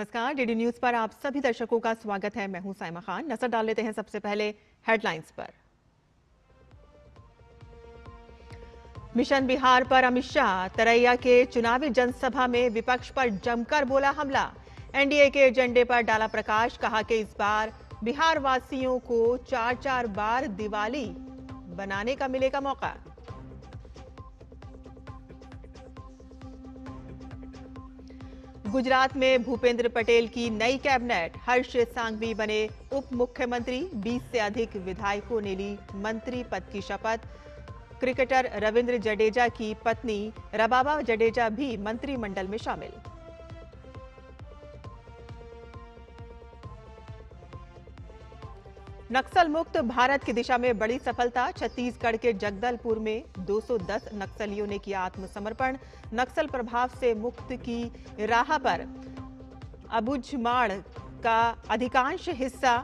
नमस्कार, DD news पर आप सभी दर्शकों का स्वागत है। मैं हूं साइमा खान। नजर डाल लेते हैं सबसे पहले हेडलाइंस पर। मिशन बिहार पर अमित शाह। तरैया के चुनावी जनसभा में विपक्ष पर जमकर बोला हमला। एनडीए के एजेंडे पर डाला प्रकाश। कहा कि इस बार बिहार वासियों को 4-4 बार दिवाली बनाने का मिलेगा मौका। गुजरात में भूपेंद्र पटेल की नई कैबिनेट। हर्ष सांघवी बने उप मुख्यमंत्री। 20 से अधिक विधायकों ने ली मंत्री पद की शपथ। क्रिकेटर रविंद्र जडेजा की पत्नी रबाबा जडेजा भी मंत्रिमंडल में शामिल। नक्सल मुक्त भारत की दिशा में बड़ी सफलता। छत्तीसगढ़ के जगदलपुर में 210 नक्सलियों ने किया आत्मसमर्पण। नक्सल प्रभाव से मुक्त की राह पर अबुझमाड़ का अधिकांश हिस्सा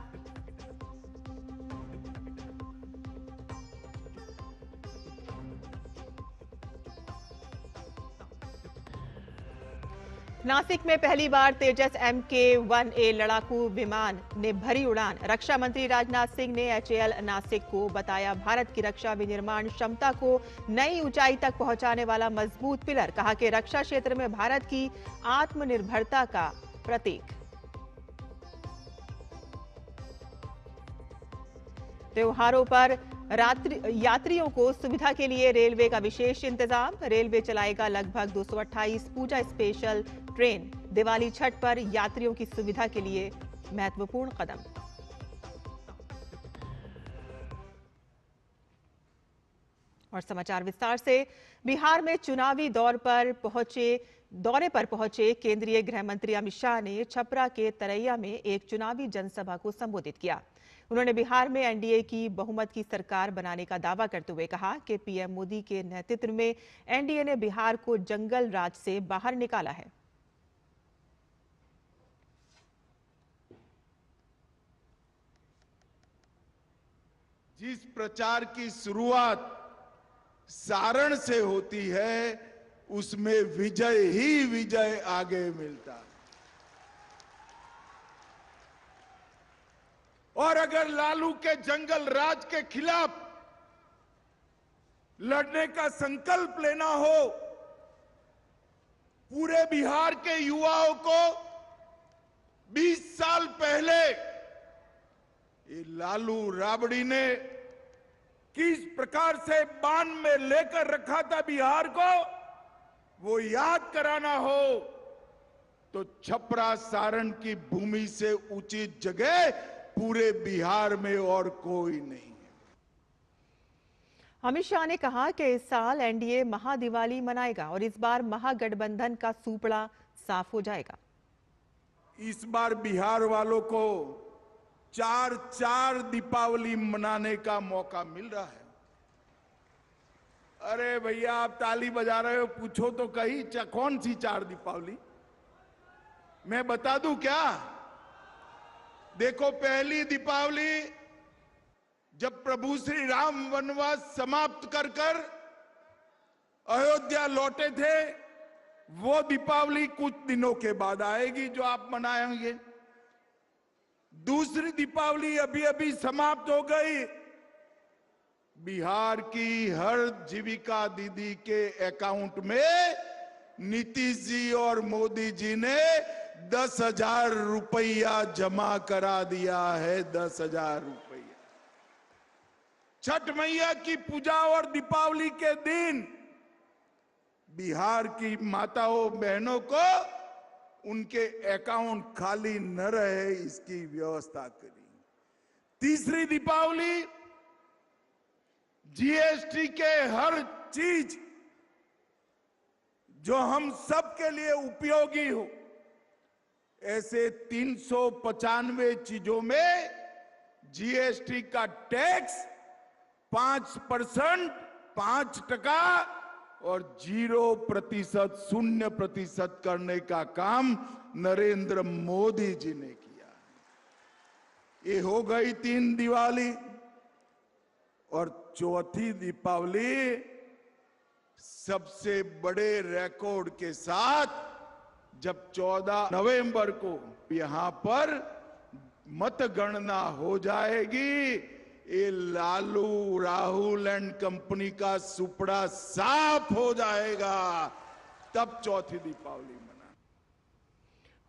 नासिक में पहली बार तेजस MK-1A लड़ाकू विमान ने भरी उड़ान। रक्षा मंत्री राजनाथ सिंह ने HAL नासिक को बताया भारत की रक्षा विनिर्माण क्षमता को नई ऊंचाई तक पहुंचाने वाला मजबूत पिलर। कहा कि रक्षा क्षेत्र में भारत की आत्मनिर्भरता का प्रतीक। त्योहारों पर यात्रियों को सुविधा के लिए रेलवे का विशेष इंतजाम। रेलवे चलाएगा लगभग 228 पूजा स्पेशल ट्रेन। दिवाली छठ पर यात्रियों की सुविधा के लिए महत्वपूर्ण कदम। और समाचार विस्तार से। बिहार में चुनावी दौरे पर पहुंचे केंद्रीय गृह मंत्री अमित शाह ने छपरा के तरैया में एक चुनावी जनसभा को संबोधित किया। उन्होंने बिहार में एनडीए की बहुमत की सरकार बनाने का दावा करते हुए कहा कि पीएम मोदी के नेतृत्व में एनडीए ने बिहार को जंगल राज से बाहर निकाला है। जिस प्रचार की शुरुआत सारण से होती है, उसमें विजय ही विजय आगे मिलता है। और अगर लालू के जंगल राज के खिलाफ लड़ने का संकल्प लेना हो, पूरे बिहार के युवाओं को 20 साल पहले ये लालू राबड़ी ने किस प्रकार से बांध में लेकर रखा था बिहार को, वो याद कराना हो तो छपरा सारण की भूमि से उचित जगह पूरे बिहार में और कोई नहीं है। अमित शाह ने कहा कि इस साल एनडीए महादिवाली मनाएगा और इस बार महागठबंधन का सूपड़ा साफ हो जाएगा। इस बार बिहार वालों को 4-4 दीपावली मनाने का मौका मिल रहा है। अरे भैया, आप ताली बजा रहे हो, पूछो तो कहीं कौन सी 4 दीपावली? मैं बता दूं क्या? देखो, पहली दीपावली जब प्रभु श्री राम वनवास समाप्त कर अयोध्या लौटे थे, वो दीपावली कुछ दिनों के बाद आएगी जो आप मनाएंगे। दूसरी दीपावली अभी अभी समाप्त हो गई। बिहार की हर जीविका दीदी के अकाउंट में नीतीश जी और मोदी जी ने 10,000 रुपया जमा करा दिया है। 10,000 रुपया। छठ मैया की पूजा और दीपावली के दिन बिहार की माताओं बहनों को उनके अकाउंट खाली न रहे, इसकी व्यवस्था करी। तीसरी दीपावली जीएसटी के हर चीज जो हम सब के लिए उपयोगी हो, ऐसे 395 चीजों में जीएसटी का टैक्स 5%, 5% और 0%, 0% करने का काम नरेंद्र मोदी जी ने किया। ये हो गई 3 दिवाली। और चौथी दीपावली सबसे बड़े रिकॉर्ड के साथ जब 14 नवंबर को यहां पर मतगणना हो जाएगी, ये लालू राहुल एंड कंपनी का सुपड़ा साफ हो जाएगा, तब चौथी दीपावली मना।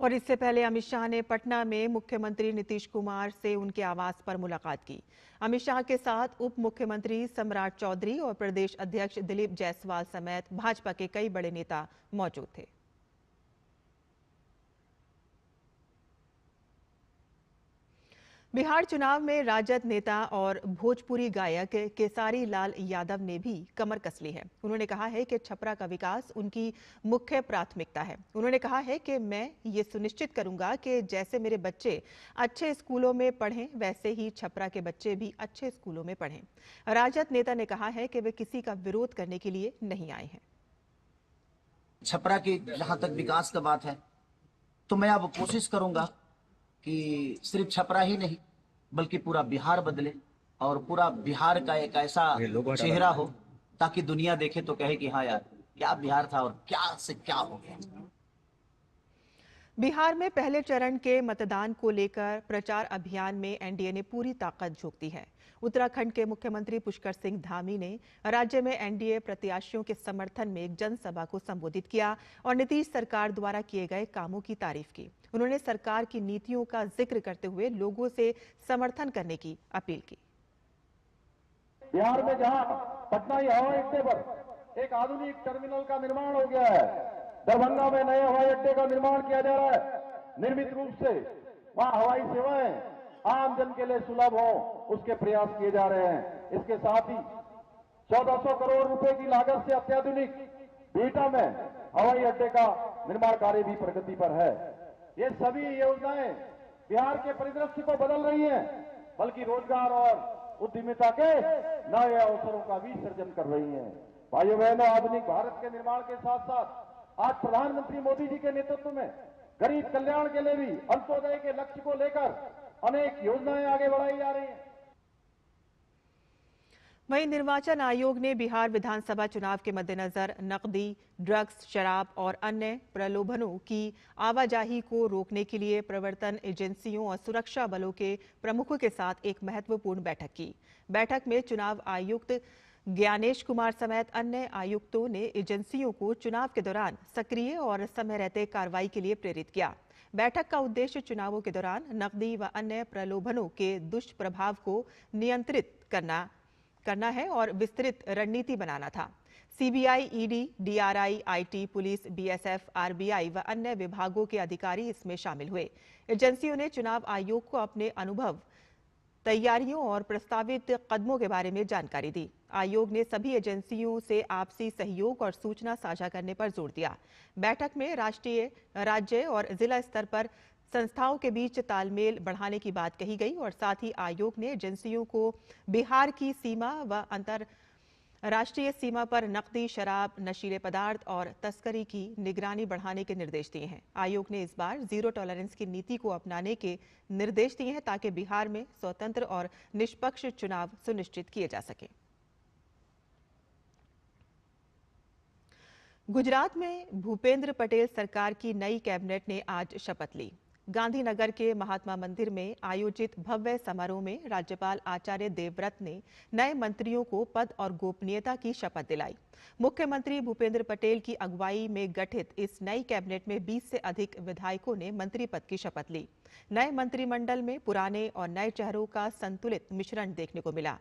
और इससे पहले अमित शाह ने पटना में मुख्यमंत्री नीतीश कुमार से उनके आवास पर मुलाकात की। अमित शाह के साथ उप मुख्यमंत्री सम्राट चौधरी और प्रदेश अध्यक्ष दिलीप जायसवाल समेत भाजपा के कई बड़े नेता मौजूद थे। बिहार चुनाव में राजद नेता और भोजपुरी गायक केसारी लाल यादव ने भी कमर कस ली है। उन्होंने कहा है कि छपरा का विकास उनकी मुख्य प्राथमिकता है। उन्होंने कहा है कि मैं ये सुनिश्चित करूंगा कि जैसे मेरे बच्चे अच्छे स्कूलों में पढ़ें, वैसे ही छपरा के बच्चे भी अच्छे स्कूलों में पढ़ें। राजद नेता ने कहा है कि वे किसी का विरोध करने के लिए नहीं आए हैं। छपरा की जहां तक विकास का बात है, तो मैं अब कोशिश करूंगा कि सिर्फ छपरा ही नहीं बल्कि पूरा बिहार बदले और पूरा बिहार का एक ऐसा चेहरा हो ताकि दुनिया देखे तो कहे कि हाँ यार, क्या बिहार था और क्या से क्या हो गया। बिहार में पहले चरण के मतदान को लेकर प्रचार अभियान में एनडीए ने पूरी ताकत झोंक दी है। उत्तराखंड के मुख्यमंत्री पुष्कर सिंह धामी ने राज्य में एनडीए प्रत्याशियों के समर्थन में एक जनसभा को संबोधित किया और नीतीश सरकार द्वारा किए गए कामों की तारीफ की। उन्होंने सरकार की नीतियों का जिक्र करते हुए लोगों से समर्थन करने की अपील की। बिहार में जहां पटना हवाई अड्डे पर एक आधुनिक टर्मिनल का निर्माण हो गया है, दरभंगा में नए हवाई अड्डे का निर्माण किया जा रहा है। निर्मित रूप से वहां हवाई सेवाएं आम जन के लिए सुलभ हो, उसके प्रयास किए जा रहे हैं। इसके साथ ही 1400 करोड़ रुपए की लागत से अत्याधुनिक बिहटा में हवाई अड्डे का निर्माण कार्य भी प्रगति पर है। ये सभी योजनाएं बिहार के परिदृश्य को बदल रही हैं, बल्कि रोजगार और उद्यमिता के नए अवसरों का भी सृजन कर रही हैं। भाइयों बहनों, आधुनिक भारत के निर्माण के साथ साथ आज प्रधानमंत्री मोदी जी के नेतृत्व में गरीब कल्याण के लिए भी अंत्योदय के लक्ष्य को लेकर अनेक योजनाएं आगे बढ़ाई जा रही हैं। वहीं निर्वाचन आयोग ने बिहार विधानसभा चुनाव के मद्देनजर नकदी, ड्रग्स, शराब और अन्य प्रलोभनों की आवाजाही को रोकने के लिए प्रवर्तन एजेंसियों और सुरक्षा बलों के प्रमुखों के साथ एक महत्वपूर्ण बैठक की। बैठक में चुनाव आयुक्त ज्ञानेश कुमार समेत अन्य आयुक्तों ने एजेंसियों को चुनाव के दौरान सक्रिय और समय रहते कार्रवाई के लिए प्रेरित किया। बैठक का उद्देश्य चुनावों के दौरान नकदी व अन्य प्रलोभनों के दुष्प्रभाव को नियंत्रित करना है और विस्तृत रणनीति बनाना था। CBI, ED, DRI, IT, police, BSF, RBI व अन्य विभागों के अधिकारी इसमें शामिल हुए। एजेंसियों ने चुनाव आयोग को अपने अनुभव, तैयारियों और प्रस्तावित कदमों के बारे में जानकारी दी। आयोग ने सभी एजेंसियों से आपसी सहयोग और सूचना साझा करने पर जोर दिया। बैठक में राष्ट्रीय, राज्य और जिला स्तर पर संस्थाओं के बीच तालमेल बढ़ाने की बात कही गई और साथ ही आयोग ने एजेंसियों को बिहार की सीमा व अंतरराष्ट्रीय सीमा पर नकदी, शराब, नशीले पदार्थ और तस्करी की निगरानी बढ़ाने के निर्देश दिए हैं। आयोग ने इस बार जीरो टॉलरेंस की नीति को अपनाने के निर्देश दिए हैं ताकि बिहार में स्वतंत्र और निष्पक्ष चुनाव सुनिश्चित किए जा सके। गुजरात में भूपेंद्र पटेल सरकार की नई कैबिनेट ने आज शपथ ली। गांधीनगर के महात्मा मंदिर में आयोजित भव्य समारोह में राज्यपाल आचार्य देवव्रत ने नए मंत्रियों को पद और गोपनीयता की शपथ दिलाई। मुख्यमंत्री भूपेंद्र पटेल की अगुवाई में गठित इस नई कैबिनेट में 20 से अधिक विधायकों ने मंत्री पद की शपथ ली। नए मंत्रिमंडल में पुराने और नए चेहरों का संतुलित मिश्रण देखने को मिला।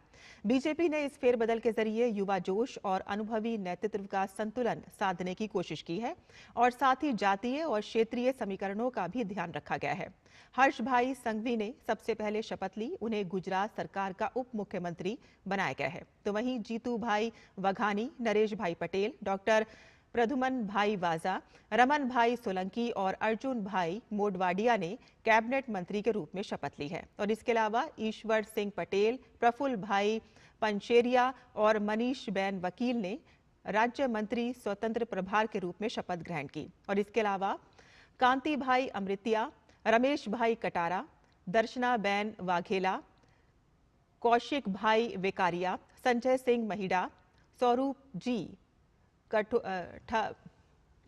बीजेपी ने इस फेरबदल के जरिए युवा जोश और अनुभवी नेतृत्व का संतुलन साधने की कोशिश की है और साथ ही जातीय और क्षेत्रीय समीकरणों का भी ध्यान रखा गया है। हर्ष भाई संघवी ने सबसे पहले शपथ ली। उन्हें गुजरात सरकार का उप मुख्यमंत्री बनाया गया है। तो वहीं जीतू भाई वघानी, नरेश भाई पटेल, डॉक्टर प्रद्युमन भाई वाजा, रमन भाई सोलंकी और अर्जुन भाई मोडवाडिया ने कैबिनेट मंत्री के रूप में शपथ ली है। और इसके अलावा ईश्वर सिंह पटेल, प्रफुल्ल भाई पंचेरिया और मनीष बैन वकील ने राज्य मंत्री स्वतंत्र प्रभार के रूप में शपथ ग्रहण की। और इसके अलावा कांति भाई अमृतिया, रमेश भाई कटारा, दर्शना बैन वाघेला, कौशिक भाई वेकारिया, संजय सिंह महिडा, स्वरूप जी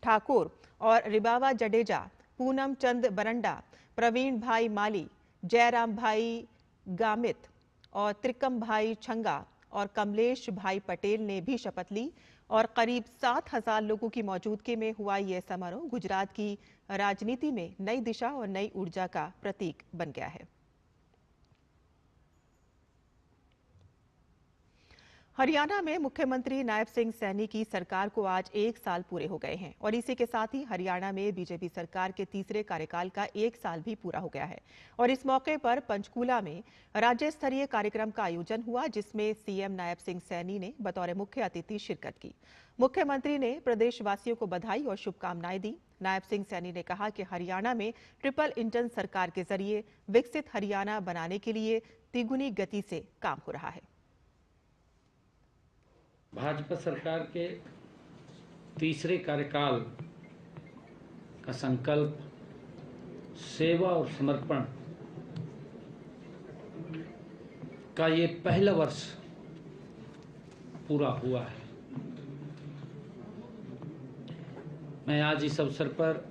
ठाकुर और रिबावा जडेजा, पूनम चंद बरंडा, प्रवीण भाई माली, जयराम भाई गामित और त्रिकम भाई छंगा और कमलेश भाई पटेल ने भी शपथ ली और करीब 7,000 लोगों की मौजूदगी में हुआ यह समारोह गुजरात की राजनीति में नई दिशा और नई ऊर्जा का प्रतीक बन गया है। हरियाणा में मुख्यमंत्री नायब सिंह सैनी की सरकार को आज 1 साल पूरे हो गए हैं और इसी के साथ ही हरियाणा में बीजेपी सरकार के तीसरे कार्यकाल का 1 साल भी पूरा हो गया है। और इस मौके पर पंचकूला में राज्य स्तरीय कार्यक्रम का आयोजन हुआ, जिसमें सीएम नायब सिंह सैनी ने बतौर मुख्य अतिथि शिरकत की। मुख्यमंत्री ने प्रदेशवासियों को बधाई और शुभकामनाएं दी। नायब सिंह सैनी ने कहा कि हरियाणा में ट्रिपल इंजन सरकार के जरिए विकसित हरियाणा बनाने के लिए तिगुनी गति से काम हो रहा है। भाजपा सरकार के तीसरे कार्यकाल का संकल्प सेवा और समर्पण का ये पहला वर्ष पूरा हुआ है। मैं आज इस अवसर पर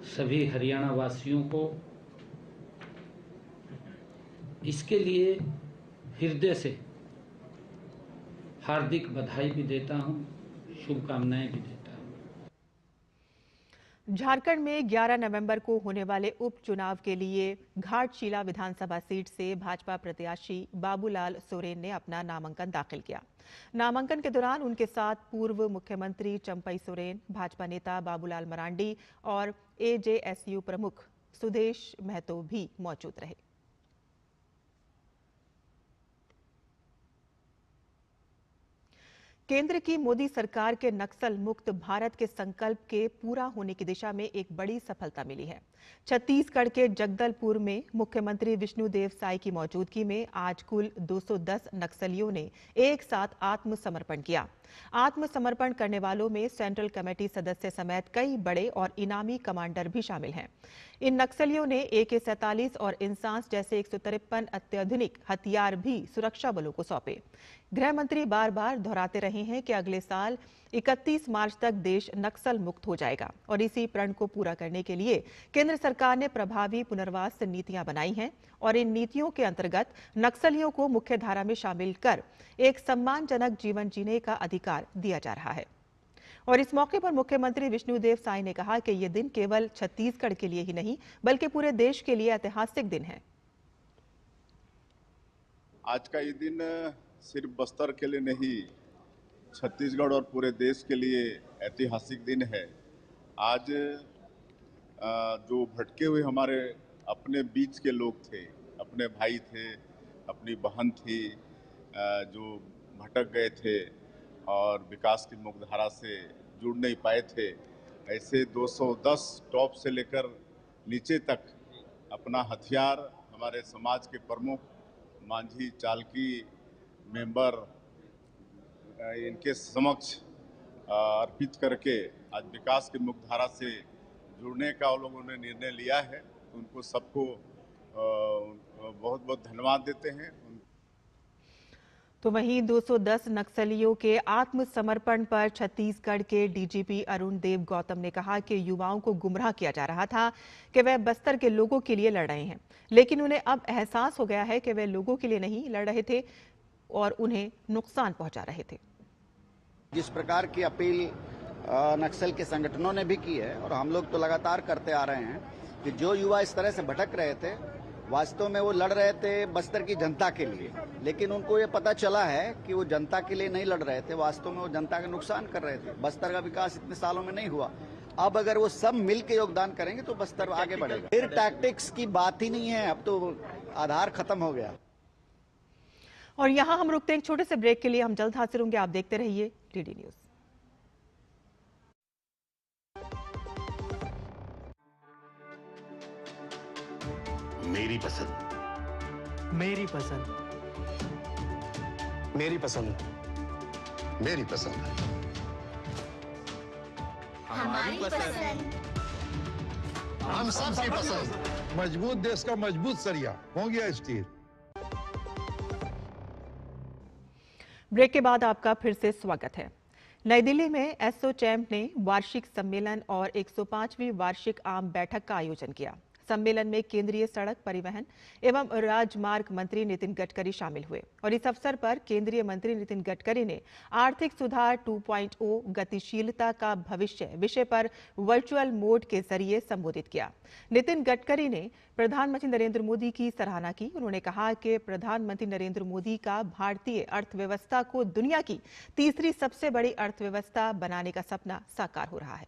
सभी हरियाणा वासियों को इसके लिए हृदय से हार्दिक बधाई भी देता हूं, शुभकामनाएं भी देता हूं। झारखंड में 11 नवंबर को होने वाले उपचुनाव के लिए घाटशिला विधानसभा सीट से भाजपा प्रत्याशी बाबूलाल सोरेन ने अपना नामांकन दाखिल किया। नामांकन के दौरान उनके साथ पूर्व मुख्यमंत्री चंपई सोरेन, भाजपा नेता बाबूलाल मरांडी और एजेएसयू प्रमुख सुदेश महतो भी मौजूद रहे। केंद्र की मोदी सरकार के नक्सल मुक्त भारत के संकल्प के पूरा होने की दिशा में एक बड़ी सफलता मिली है। छत्तीसगढ़ के जगदलपुर में मुख्यमंत्री विष्णुदेव साय की मौजूदगी में आज कुल 210 नक्सलियों ने एक साथ आत्मसमर्पण किया। आत्मसमर्पण करने वालों में सेंट्रल कमेटी सदस्य समेत कई बड़े और इनामी कमांडर भी शामिल हैं। इन नक्सलियों ने AK-47 और इंसास जैसे 153 अत्याधुनिक हथियार भी सुरक्षा बलों को सौंपे। गृह मंत्री बार बार दोहराते रहे हैं कि अगले साल 31 मार्च तक देश नक्सल मुक्त हो जाएगा और इसी प्रण को पूरा करने के लिए केंद्र सरकार ने प्रभावी पुनर्वास नीतियां बनाई हैं और इन नीतियों के अंतर्गत नक्सलियों को मुख्य धारा में शामिल कर एक सम्मानजनक जीवन जीने का अधिकार दिया जा रहा है। और इस मौके पर मुख्यमंत्री विष्णुदेव साय ने कहा कि यह दिन केवल छत्तीसगढ़ के लिए ही नहीं बल्कि पूरे देश के लिए ऐतिहासिक दिन है। आज का ये दिन सिर्फ बस्तर के लिए नहीं, छत्तीसगढ़ और पूरे देश के लिए ऐतिहासिक दिन है। आज जो भटके हुए हमारे अपने बीच के लोग थे, अपने भाई थे, अपनी बहन थी, जो भटक गए थे और विकास की मुख्यधारा से जुड़ नहीं पाए थे, ऐसे 210 टॉप से लेकर नीचे तक अपना हथियार हमारे समाज के प्रमुख मांझी, चालकी, मेंबर इनके समक्ष अर्पित करके आज विकास की मुख्यधारा से जुड़ने का उन लोगों ने निर्णय लिया है। उनको सबको बहुत बहुत धन्यवाद देते हैं। तो वहीं 210 नक्सलियों के आत्मसमर्पण पर छत्तीसगढ़ के डीजीपी अरुण देव गौतम ने कहा कि युवाओं को गुमराह किया जा रहा था कि वे बस्तर के लोगों के लिए लड़ रहे हैं, लेकिन उन्हें अब एहसास हो गया है कि वे लोगों के लिए नहीं लड़ रहे थे और उन्हें नुकसान पहुंचा रहे थे। जिस प्रकार की अपील नक्सल के संगठनों ने भी की है और हम लोग तो लगातार करते आ रहे हैं कि जो युवा इस तरह से भटक रहे थे, वास्तव में वो लड़ रहे थे बस्तर की जनता के लिए, लेकिन उनको ये पता चला है कि वो जनता के लिए नहीं लड़ रहे थे, वास्तव में वो जनता का नुकसान कर रहे थे। बस्तर का विकास इतने सालों में नहीं हुआ। अब अगर वो सब मिल के योगदान करेंगे तो बस्तर आगे बढ़ेगा। फिर टैक्टिक्स की बात ही नहीं है, अब तो आधार खत्म हो गया। और यहाँ हम रुकते हैं एक छोटे से ब्रेक के लिए। हम जल्द हाजिर होंगे, आप देखते रहिए डीडी न्यूज। मेरी पसंद, मेरी पसंद, मेरी पसंद, मेरी पसंद, हमारी पसंद, हम सबकी पसंद। मजबूत देश का मजबूत सरिया हो गया स्टील। ब्रेक के बाद आपका फिर से स्वागत है। नई दिल्ली में एसोचैम ने वार्षिक सम्मेलन और 105वीं वार्षिक आम बैठक का आयोजन किया। सम्मेलन में केंद्रीय सड़क परिवहन एवं राजमार्ग मंत्री नितिन गडकरी शामिल हुए और इस अवसर पर केंद्रीय मंत्री नितिन गडकरी ने आर्थिक सुधार 2.0 गतिशीलता का भविष्य विषय पर वर्चुअल मोड के जरिए संबोधित किया। नितिन गडकरी ने प्रधानमंत्री नरेंद्र मोदी की सराहना की। उन्होंने कहा कि प्रधानमंत्री नरेंद्र मोदी का भारतीय अर्थव्यवस्था को दुनिया की तीसरी सबसे बड़ी अर्थव्यवस्था बनाने का सपना साकार हो रहा है।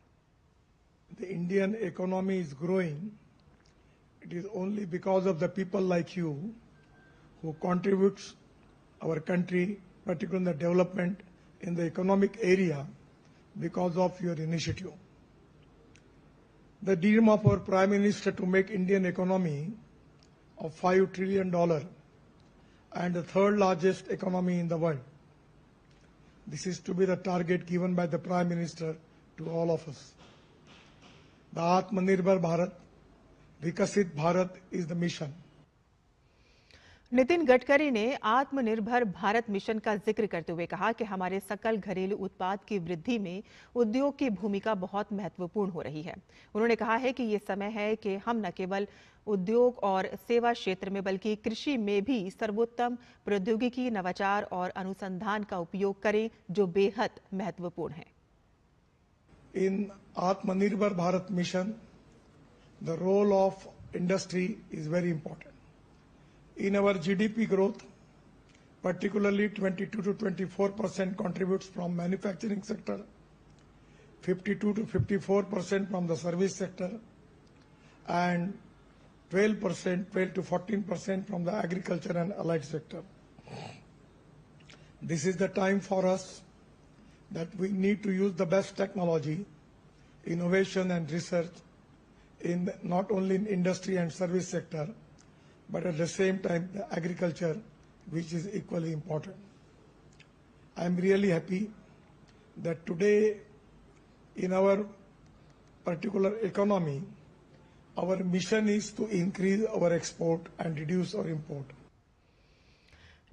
The Indian economy is growing. It is only because of the people like you who contributes our country, particularly in the development in the economic area, because of your initiative. The dream of our Prime Minister to make Indian economy of $5 trillion and the third largest economy in the world. This is to be the target given by the Prime Minister to all of us. The Atmanirbhar Bharat, विकसित Bharat is the mission. Nitin Gadkari ने आत्मनिर्भर Bharat mission का जिक्र करते हुए कहा कि हमारे सकल घरेलू उत्पाद की वृद्धि में उद्योग की भूमिका बहुत महत्वपूर्ण हो रही है। उन्होंने कहा है कि ये समय है कि हम न केवल उद्योग और सेवा क्षेत्र में बल्कि कृषि में भी सर्वोत्तम प्रौद्योगिकी, नवाचार और अनुसंधान का उपयोग करें, जो बेहद महत्वपूर्ण है। इन आत्मनिर्भर Bharat mission the role of industry is very important. In our GDP growth, particularly 22 to 24% contributes from manufacturing sector, 52 to 54% from the service sector, and 12 to 14% from the agriculture and allied sector. This is the time for us that we need to use the best technology, innovation and research in not only in industry and service sector, but at the same time the agriculture, which is equally important. I am really happy that today in our particular economy, our mission is to increase our export and reduce our import.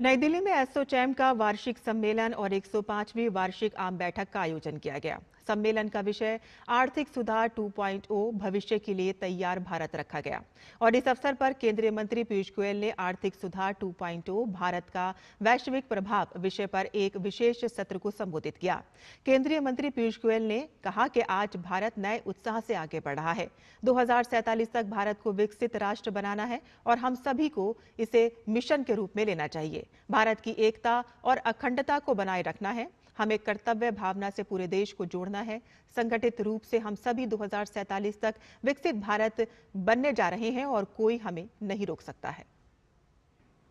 नई दिल्ली में एसोचैम का वार्षिक सम्मेलन और 105वीं वार्षिक आम बैठक का आयोजन किया गया। सम्मेलन का विषय आर्थिक सुधार 2.0 भविष्य के लिए तैयार भारत रखा गया और इस अवसर पर केंद्रीय मंत्री पीयूष गोयल ने आर्थिक सुधार 2.0 भारत का वैश्विक प्रभाव विषय पर एक विशेष सत्र को संबोधित किया। केंद्रीय मंत्री पीयूष गोयल ने कहा कि आज भारत नए उत्साह से आगे बढ़ रहा है। 2047 तक भारत को विकसित राष्ट्र बनाना है और हम सभी को इसे मिशन के रूप में लेना चाहिए। भारत की एकता और अखंडता को बनाए रखना है। हमें कर्तव्य भावना से पूरे देश को जोड़ना है। संगठित रूप से हम सभी 2047 तक विकसित भारत बनने जा रहे हैं और कोई हमें नहीं रोक सकता है।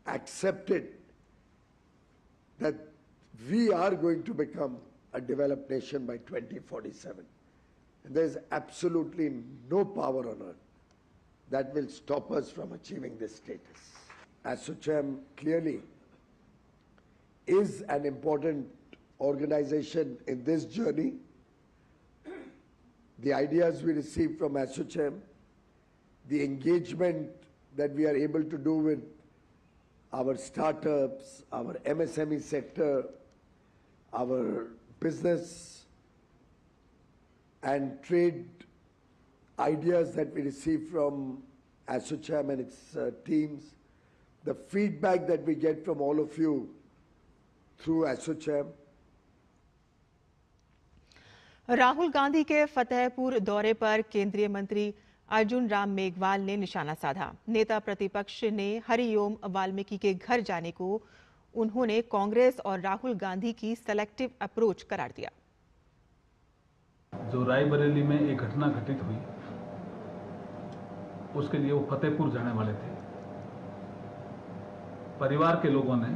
Accepted that we are going to become a developed nation by 2047. And there is absolutely no power on earth that will stop us from achieving this status. ASSOCHAM clearly is an important organization in this journey. The ideas we receive from ASSOCHAM, the engagement that we are able to do with our startups, our MSME sector, our business and trade ideas that we receive from ASSOCHAM and its teams, the feedback that we get from all of you through ASSOCHAM. Rahul Gandhi के फतेहपुर दौरे पर केंद्रीय मंत्री अर्जुन राम मेघवाल ने निशाना साधा। नेता प्रतिपक्ष ने हरिओम वाल्मीकि के घर जाने को उन्होंने कांग्रेस और राहुल गांधी की सेलेक्टिव अप्रोच करार दिया। जो रायबरेली में एक घटना घटित हुई, उसके लिए वो फतेहपुर जाने वाले थे। परिवार के लोगों ने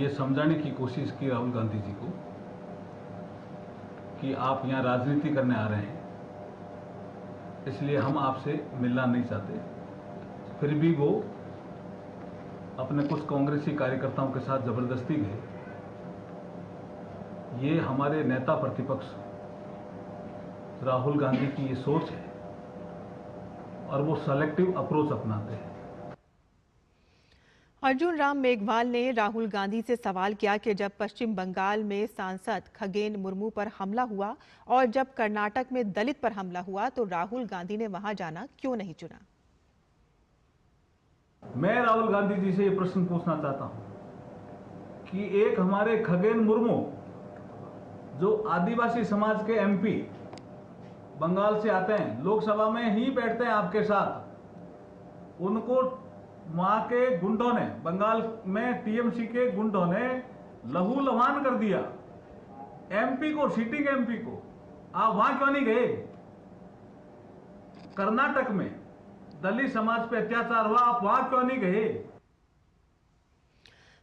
ये समझाने की कोशिश की राहुल गांधी जी को कि आप यहाँ राजनीति करने आ रहे हैं, इसलिए हम आपसे मिलना नहीं चाहते। फिर भी वो अपने कुछ कांग्रेसी कार्यकर्ताओं के साथ जबरदस्ती गए। ये हमारे नेता प्रतिपक्ष राहुल गांधी की ये सोच है और वो सेलेक्टिव अप्रोच अपनाते हैं। अर्जुन राम मेघवाल ने राहुल गांधी से सवाल किया कि जब पश्चिम बंगाल में सांसद खगेन मुर्मू पर हमला हुआ और जब कर्नाटक में दलित पर हमला हुआ तो राहुल गांधी ने वहां जाना क्यों नहीं चुना। मैं राहुल गांधी जी से ये प्रश्न पूछना चाहता हूं कि एक हमारे खगेन मुर्मू जो आदिवासी समाज के एमपी बंगाल से आते हैं, लोकसभा में ही बैठते हैं आपके साथ, उनको वहां के गुंडों ने, बंगाल में टीएमसी के गुंडों ने लहू लुहान कर दिया। एमपी को, सिटिंग एमपी को, आप वहां क्यों नहीं गए? कर्नाटक में दलित समाज पे अत्याचार हुआ, आप वहां क्यों नहीं गए?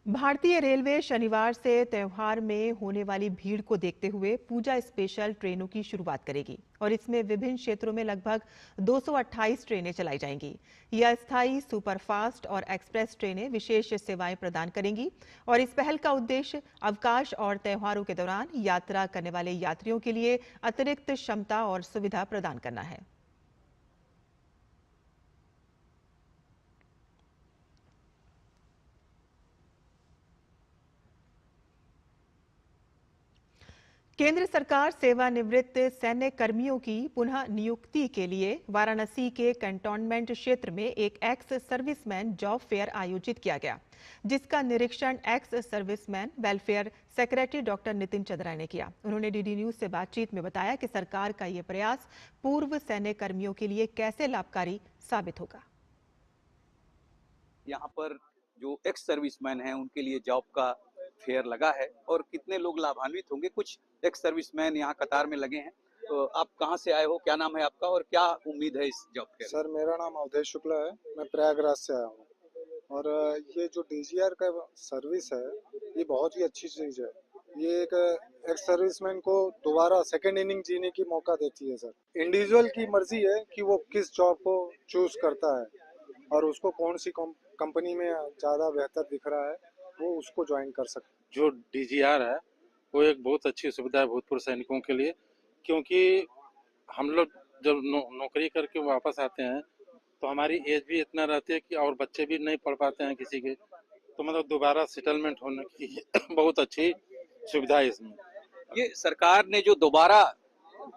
भारतीय रेलवे शनिवार से त्योहार में होने वाली भीड़ को देखते हुए पूजा स्पेशल ट्रेनों की शुरुआत करेगी और इसमें विभिन्न क्षेत्रों में लगभग 228 ट्रेनें चलाई जाएंगी। यह अस्थायी, सुपरफास्ट और एक्सप्रेस ट्रेनें विशेष सेवाएं प्रदान करेंगी और इस पहल का उद्देश्य अवकाश और त्योहारों के दौरान यात्रा करने वाले यात्रियों के लिए अतिरिक्त क्षमता और सुविधा प्रदान करना है। केंद्र सरकार सेवानिवृत्त सैन्य कर्मियों की पुनः नियुक्ति के लिए वाराणसी के कंटोनमेंट क्षेत्र में एक एक्स सर्विसमैन जॉब फेयर आयोजित किया गया, जिसका निरीक्षण ex serviceman welfare secretary doctor Nitin Chandra ने किया। उन्होंने डीडी न्यूज से बातचीत में बताया कि सरकार का ये प्रयास पूर्व सैन्य कर्मियों के लिए कैसे लाभकारी साबित होगा। यहाँ पर जो एक्स सर्विसमैन हैं उनके लिए जॉब का फेयर लगा है और कितने लोग लाभान्वित होंगे। कुछ एक्स सर्विसमैन यहाँ कतार में लगे हैं। तो आप कहाँ से आए हो, क्या नाम है आपका और क्या उम्मीद है इस जॉब फेयर? सर, मेरा नाम अवधेश शुक्ला है, मैं प्रयागराज से आया हूँ और ये जो डीजीआर का सर्विस है ये बहुत ही अच्छी चीज है। ये एक एक्स सर्विसमैन को दोबारा सेकेंड इनिंग जीने की मौका देती है। सर, इंडिविजुअल की मर्जी है कि वो किस जॉब को चूज करता है और उसको कौन सी कंपनी में ज्यादा बेहतर दिख रहा है वो उसको ज्वाइन कर सकते। जो डीजीआर है वो एक बहुत अच्छी सुविधा है भूतपूर्व सैनिकों के लिए, क्योंकि हम लोग जब नौकरी करके वापस आते हैं तो हमारी एज भी इतना रहती है कि और बच्चे भी नहीं पढ़ पाते हैं किसी के, तो मतलब दोबारा सेटलमेंट होने की बहुत अच्छी सुविधा है इसमें। ये सरकार ने जो दोबारा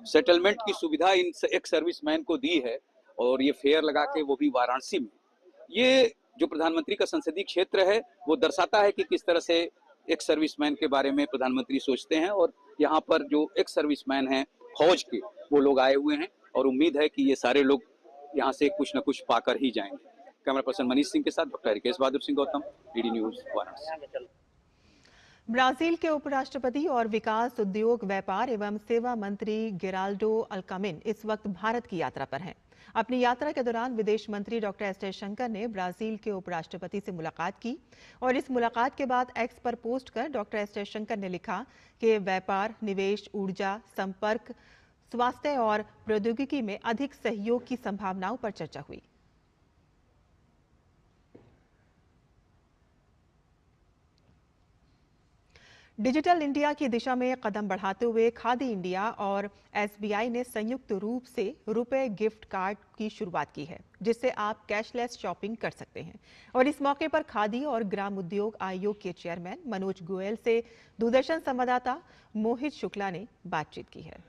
सेटलमेंट की सुविधा इन एक्स सर्विसमैन को दी है और ये फेयर लगा के वो भी वाराणसी में, ये जो प्रधानमंत्री का संसदीय क्षेत्र है वो दर्शाता है कि किस तरह से एक्स सर्विसमैन के बारे में प्रधानमंत्री सोचते हैं। और यहाँ पर जो एक्स सर्विसमैन हैं फौज के, वो लोग आए हुए हैं और उम्मीद है कि ये सारे लोग यहाँ से कुछ न कुछ पाकर ही जाएंगे। कैमरा पर्सन मनीष सिंह के साथ doctor Rikesh Bahadur Singh Gautam, DD News Varanasi. Brazil के उपराष्ट्रपति और विकास, उद्योग, व्यापार एवं सेवा मंत्री गेराल्डो अल्कामिन इस वक्त भारत की यात्रा पर हैं। अपनी यात्रा के दौरान विदेश मंत्री डॉक्टर एस जयशंकर ने ब्राजील के उपराष्ट्रपति से मुलाकात की और इस मुलाकात के बाद एक्स पर पोस्ट कर डॉक्टर एस जयशंकर ने लिखा कि व्यापार, निवेश, ऊर्जा, संपर्क, स्वास्थ्य और प्रौद्योगिकी में अधिक सहयोग की संभावनाओं पर चर्चा हुई। डिजिटल इंडिया की दिशा में कदम बढ़ाते हुए खादी इंडिया और एसबीआई ने संयुक्त रूप से रुपए गिफ्ट कार्ड की शुरुआत की है, जिससे आप कैशलेस शॉपिंग कर सकते हैं। और इस मौके पर खादी और ग्राम उद्योग आयोग के चेयरमैन मनोज गोयल से दूरदर्शन संवाददाता मोहित शुक्ला ने बातचीत की है।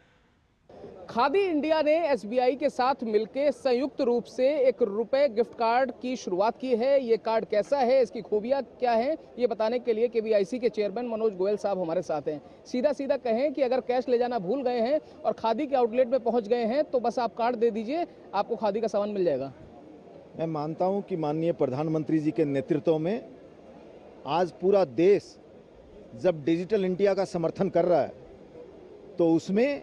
खादी इंडिया ने एसबीआई के साथ मिलकर संयुक्त रूप से एक रुपए गिफ्ट कार्ड की शुरुआत की है। ये कार्ड कैसा है, इसकी खूबियां क्या हैं, ये बताने के लिए केवीआईसी के चेयरमैन मनोज गोयल साहब हमारे साथ हैं। सीधा सीधा कहें कि अगर कैश ले जाना भूल गए हैं और खादी के आउटलेट में पहुंच गए हैं तो बस आप कार्ड दे दीजिए, आपको खादी का सामान मिल जाएगा। मैं मानता हूं कि माननीय प्रधानमंत्री जी के नेतृत्व में आज पूरा देश जब डिजिटल इंडिया का समर्थन कर रहा है तो उसमें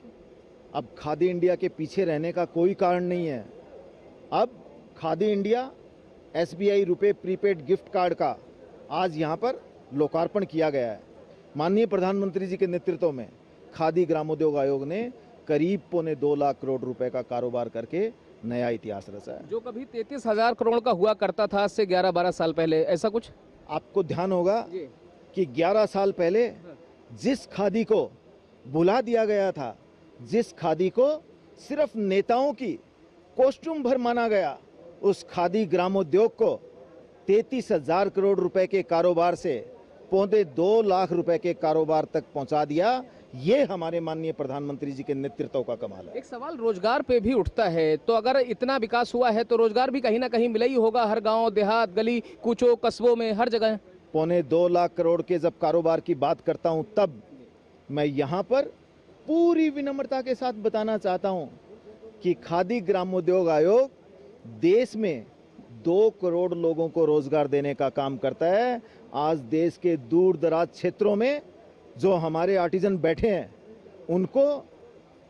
अब खादी इंडिया के पीछे रहने का कोई कारण नहीं है। अब खादी इंडिया एसबीआई रुपए प्रीपेड गिफ्ट कार्ड का आज यहाँ पर लोकार्पण किया गया है। माननीय प्रधानमंत्री जी के नेतृत्व में खादी ग्रामोद्योग आयोग ने करीब 2.25 लाख करोड़ रुपए का कारोबार करके नया इतिहास रचा है। जो कभी 33,000 करोड़ का हुआ करता था आज से 11-12 साल पहले, ऐसा कुछ आपको ध्यान होगा कि 11 साल पहले जिस खादी को भुला दिया गया था, जिस खादी को सिर्फ नेताओं की कॉस्ट्यूम भर माना गया, उस खादी ग्रामोद्योग को 33,000 करोड़ रुपए के कारोबार से 2.25 लाख रुपए के कारोबार तक पहुंचा दिया। ये हमारे माननीय प्रधानमंत्री जी के नेतृत्व का कमाल है। एक सवाल रोजगार पे भी उठता है, तो अगर इतना विकास हुआ है तो रोजगार भी कहीं ना कहीं मिला ही होगा, हर गांव देहात गली कूचों कस्बों में हर जगह। 2.25 लाख करोड़ के जब कारोबार की बात करता हूं तब मैं यहां पर पूरी विनम्रता के साथ बताना चाहता हूं कि खादी ग्रामोद्योग आयोग देश में 2 करोड़ लोगों को रोजगार देने का काम करता है। आज देश के दूर दराज क्षेत्रों में जो हमारे आर्टिजन बैठे हैं उनको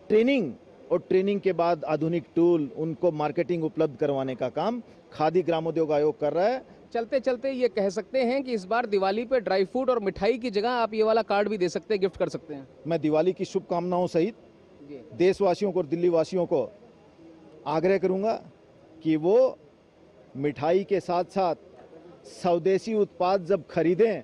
ट्रेनिंग और ट्रेनिंग के बाद आधुनिक टूल, उनको मार्केटिंग उपलब्ध करवाने का काम खादी ग्रामोद्योग आयोग कर रहा है। चलते चलते ये कह सकते हैं कि इस बार दिवाली पे ड्राई फ्रूट और मिठाई की जगह आप ये वाला कार्ड भी दे सकते हैं, गिफ्ट कर सकते हैं। मैं दिवाली की शुभकामनाओं सहित देशवासियों को और दिल्ली वासियों को आग्रह करूंगा कि वो मिठाई के साथ साथ स्वदेशी उत्पाद जब खरीदें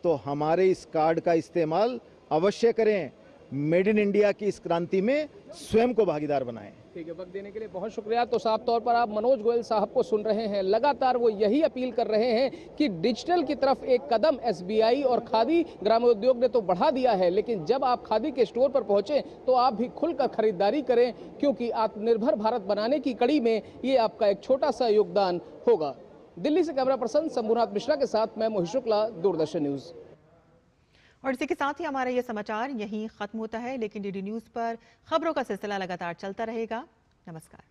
तो हमारे इस कार्ड का इस्तेमाल अवश्य करें। मेड इन इंडिया की इस क्रांति में स्वयं को भागीदार बनाएं। ठीक है, वक्त देने के लिए बहुत शुक्रिया। तो साफ तौर पर आप मनोज गोयल साहब को सुन रहे हैं, लगातार वो यही अपील कर रहे हैं कि डिजिटल की तरफ एक कदम एसबीआई और खादी ग्रामोद्योग ने तो बढ़ा दिया है, लेकिन जब आप खादी के स्टोर पर पहुंचे तो आप भी खुलकर खरीदारी करें, क्योंकि आत्मनिर्भर भारत बनाने की कड़ी में ये आपका एक छोटा सा योगदान होगा। दिल्ली से कैमरा पर्सन शंभुनाथ मिश्रा के साथ मैं मोहित शुक्ला, दूरदर्शन न्यूज। और इसी के साथ ही हमारा ये समाचार यहीं खत्म होता है, लेकिन डीडी न्यूज पर खबरों का सिलसिला लगातार चलता रहेगा। नमस्कार।